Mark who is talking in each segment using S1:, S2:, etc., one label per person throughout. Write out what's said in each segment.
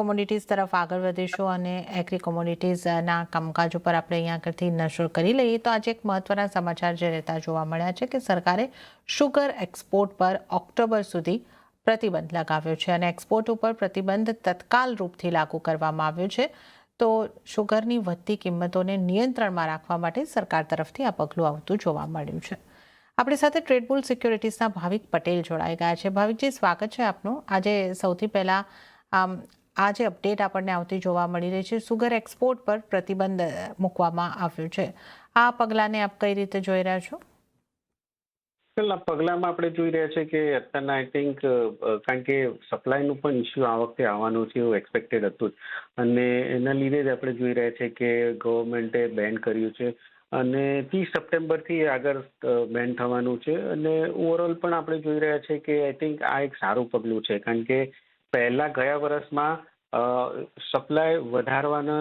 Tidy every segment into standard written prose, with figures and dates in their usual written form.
S1: Commodities તરફ આગળ વધીશું અને એગ્રી કોમોડિટીઝના કામકાજ ઉપર આપણે અહીંયા આગળથી નજર કરી લઈએ તો આજે એક મહત્વના સમાચાર જે રહેતા જોવા મળ્યા છે કે સરકારે શુગર એક્સપોર્ટ પર ઓક્ટોબર સુધી પ્રતિબંધ લગાવ્યો છે અને એક્સપોર્ટ ઉપર પ્રતિબંધ તત્કાલ રૂપથી લાગુ કરવામાં આવ્યો છે. તો શુગરની વધતી કિંમતોને નિયંત્રણમાં રાખવા માટે સરકાર તરફથી આ પગલું આવતું જોવા મળ્યું છે. આપણી સાથે ટ્રેડબુલ સિક્યોરિટીઝના ભાવિક પટેલ જોડાઈ ગયા છે. ભાવિકજી, સ્વાગત છે આપનું. આજે સૌથી પહેલાં આ જે અપડેટ આપણને આવતી જોવા મળી રહી છે, શુગર એક્સપોર્ટ પર પ્રતિબંધ મૂકવામાં આવ્યો છે. આ પગલાંને આપ કઈ રીતે જોઈ રહ્યા છો?
S2: પગલામાં આપણે જોઈ રહ્યા છે કે અત્યારના આઈ થિંક કારણ કે સપ્લાયનું પણ ઇસ્યુ આ વખતે આવવાનું છે એવું એક્સપેક્ટેડ હતું અને એના લીધે જ આપણે જોઈ રહ્યા છે કે ગવર્મેન્ટે બેન કર્યું છે અને 30 સપ્ટેમ્બરથી આગળ બેન થવાનું છે અને ઓવરઓલ પણ આપણે જોઈ રહ્યા છે કે આઈ થિંક આ એક સારું પગલું છે કારણ કે પહેલા ગયા વર્ષમાં સપ્લાય વધારવાના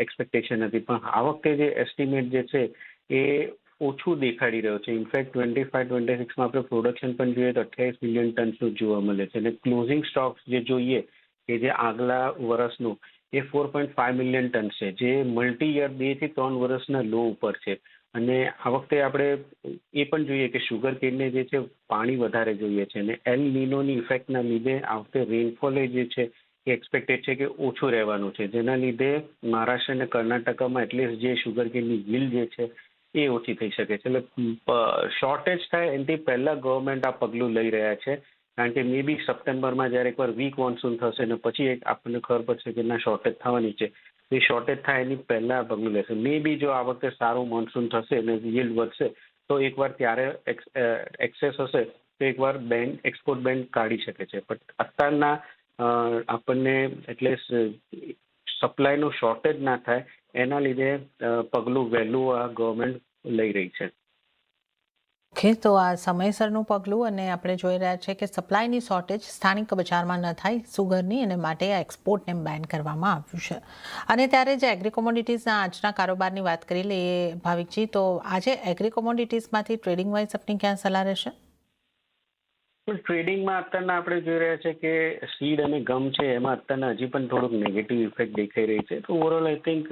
S2: એક્સપેક્ટેશન હતી પણ આ વખતે જે એસ્ટિમેટ જે છે એ ઓછું દેખાડી રહ્યો છે. ઇનફેક્ટ 25-26માં આપણે પ્રોડક્શન પણ જોઈએ તો 28 મિલિયન ટન્સનું જોવા મળે છે અને ક્લોઝિંગ સ્ટોક્સ જે જોઈએ કે જે આગલા વર્ષનું એ 4.5 મિલિયન ટન છે જે મલ્ટી યર 2 થી 3 વર્ષના લો ઉપર છે અને આ વખતે આપણે એ પણ જોઈએ કે શુગર કેનને જે છે પાણી વધારે જોઈએ છે અને એલ નીનોની ઇફેક્ટના લીધે આ વખતે રેનફોલ જે છે એ એક્સપેક્ટેડ છે કે ઓછું રહેવાનું છે જેના લીધે મહારાષ્ટ્ર અને કર્ણાટકામાં એટલીસ્ટ જે શુગર કેનની yield જે છે એ ઓછી થઈ શકે છે. એટલે શોર્ટેજ થાય એનાથી પહેલા ગવર્મેન્ટ આ પગલું લઈ રહ્યા છે કારણ કે મે બી સપ્ટેમ્બરમાં જ્યારે એકવાર વીક મોન્સૂન થશે ને પછી આપણને ખબર પડશે કે ના શોર્ટેજ થવાની છે, એ શોર્ટેજ થાય એની પહેલા આ પગલું લેશે. મે બી જો આ વખતે સારું મોન્સૂન થશે અને yield વધશે તો એકવાર ત્યારે એક્સેસ હશે તો એકવાર એક્સપોર્ટ બેન કાઢી શકે છે. પણ અત્યારના આપણને એટલે સપ્લાયનું શોર્ટેજ ના થાય એના લીધે પગલું વહેલું આ ગવર્મેન્ટ લઈ રહી છે.
S1: ઓકે, તો આ સમયસરનું પગલું અને આપણે જોઈ રહ્યા છીએ કે સપ્લાયની શોર્ટેજ સ્થાનિક બજારમાં ન થાય સુગરની અને માટે આ એક્સપોર્ટને બેન કરવામાં આવ્યું છે. અને ત્યારે જે એગ્રી કોમોડિટીઝના આજના કારોબારની વાત કરી લઈએ ભાવિકજી, તો આજે એગ્રી કોમોડિટીઝમાંથી ટ્રેડિંગ વાઇઝ આપની ક્યાં સલાહ રહેશે?
S2: ટ્રેડિંગમાં અત્યારના આપણે જોઈ રહ્યા છે કે સીડ અને ગમ છે એમાં અત્યારના હજી પણ થોડુંક નેગેટિવ ઇફેક્ટ દેખાઈ રહી છે. તો ઓવરઓલ આઈ થિંક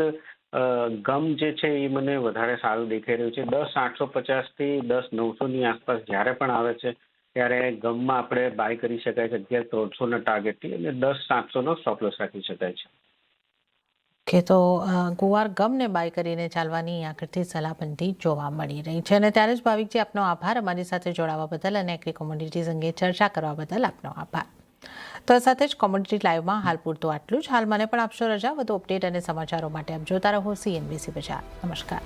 S2: ગમ જે છે એ મને વધારે સારું દેખાઈ રહ્યું છે. 10,850 થી 10,900ની આસપાસ જ્યારે પણ આવે છે ત્યારે ગમમાં આપણે બાય કરી શકાય છે 11,300ના ટાર્ગેટથી અને 10,700નો સ્ટોપ લોસ રાખી શકાય છે.
S1: કે તો ગુવાર ગમને બાય કરીને ચાલવાની આગળથી સલાહ બનતી જોવા મળી રહી છે. અને ત્યારે જ ભાવિકજી, આપનો આભાર અમારી સાથે જોડાવા બદલ અને એગ્રી કોમોડિટીઝ અંગે ચર્ચા કરવા બદલ આપનો આભાર. તો આ સાથે જ કોમોડિટી લાઈવમાં હાલ પૂરતું આટલું જ. હાલ મને પણ આપશો રજા. વધુ અપડેટ અને સમાચારો માટે આપ જોતા રહો CNBC બજાર. નમસ્કાર.